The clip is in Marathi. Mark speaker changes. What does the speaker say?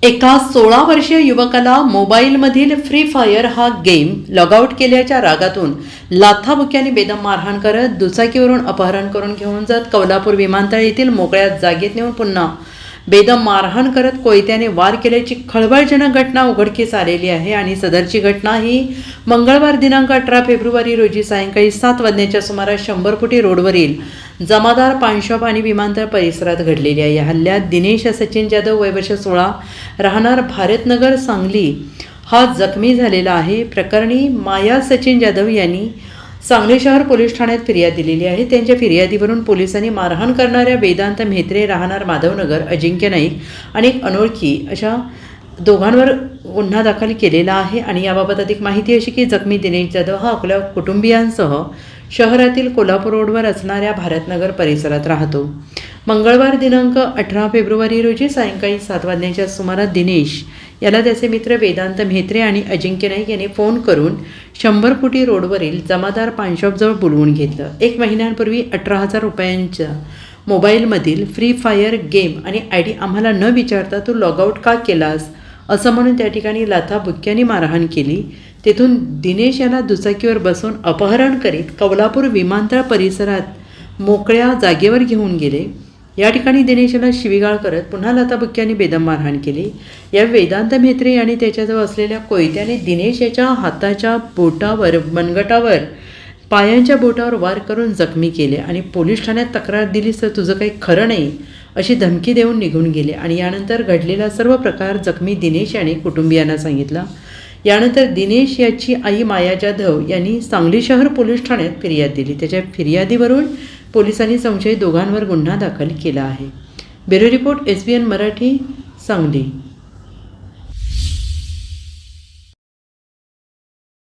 Speaker 1: एका 16 वर्षीय युवकाला मोबाईलमधील फ्री फायर हा गेम लॉगआउट केल्याच्या रागातून लाथाबुक्याने बेदम मारहाण करत दुचाकीवरून अपहरण करून घेऊन जात कोल्हापूर विमानतळ येथील मोकळ्या जागेत नेऊन पुन्हा बेदम मारहाण करत कोयत्याने वार केल्याची खळबळजनक घटना उघडकीस आलेली आहे। आणि सदरची घटना ही मंगळवार दिनांक 18 फेब्रुवारी रोजी सायंकाळी 7 वाजण्याच्या सुमारास 100 फुटी रोडवरील जमादार पान शॉप आणि विमानतळ परिसरात घडलेली आहे। या हल्ल्यात दिनेश सचिन जाधव वय वर्ष 16 राहणार भारतनगर सांगली हा जखमी झालेला आहे। प्रकरणी माया सचिन जाधव यांनी सांगली शहर पोलीस ठाण्यात फिर्याद दिलेली आहे। त्यांच्या फिर्यादीवरून पोलिसांनी मारहाण करणाऱ्या वेदांत म्हेत्रे राहणार माधवनगर, अजिंक्य नाईक आणि एक अनोळखी अशा दोघांवर गुन्हा दाखल केलेला आहे। आणि याबाबत अधिक माहिती अशी की जखमी दिनेश जाधव हा आपल्या कुटुंबियांसह शहरातील कोल्हापूर रोडवर असणाऱ्या भारतनगर परिसरात राहतो। मंगळवार दिनांक 18 फेब्रुवारी रोजी सायंकाळी 7 वाजण्याच्या सुमारास दिनेश याला त्याचे मित्र वेदांत म्हेत्रे आणि अजिंक्य नाईक यांनी फोन करून 100 फुटी रोडवरील जमादार पान शॉपजवळ बोलवून घेतलं। 1 महिन्यांपूर्वी 18,000 रुपयांच्या मोबाईलमधील फ्री फायर गेम आणि ID आम्हाला न विचारता तू लॉगआउट का केलास असं म्हणून त्या ठिकाणी लाथाबुक्क्याने मारहाण केली। तेथून दिनेश याला दुचाकीवर बसून अपहरण करीत कोल्हापूर विमानतळ परिसरात मोकळ्या जागेवर घेऊन गेले। या ठिकाणी दिनेश याला शिवीगाळ करत पुन्हा लाथाबुक्क्याने बेदम मारहाण केली। या वेदांत म्हेत्रे आणि त्याच्याजवळ असलेल्या कोयत्याने दिनेश याच्या हाताच्या बोटावर, मनगटावर, पायांच्या बोटावर वार करून जखमी केले आणि पोलीस ठाण्यात तक्रार दिलीस तर तुझं काही खरं नाही अशी धमकी देऊन निघून गेले। आणि यानंतर घडलेला सर्व प्रकार जखमी दिनेश याने कुटुंबियांना सांगितला। यानंतर दिनेश याची आई माया जाधव यांनी सांगली शहर पोलीस ठाण्यात फिर्याद दिली। त्याच्या फिर्यादीवरून पोलिसांनी संशयित दोघांवर गुन्हा दाखल केला आहे। Bureau report SBN Marathi, Sangli.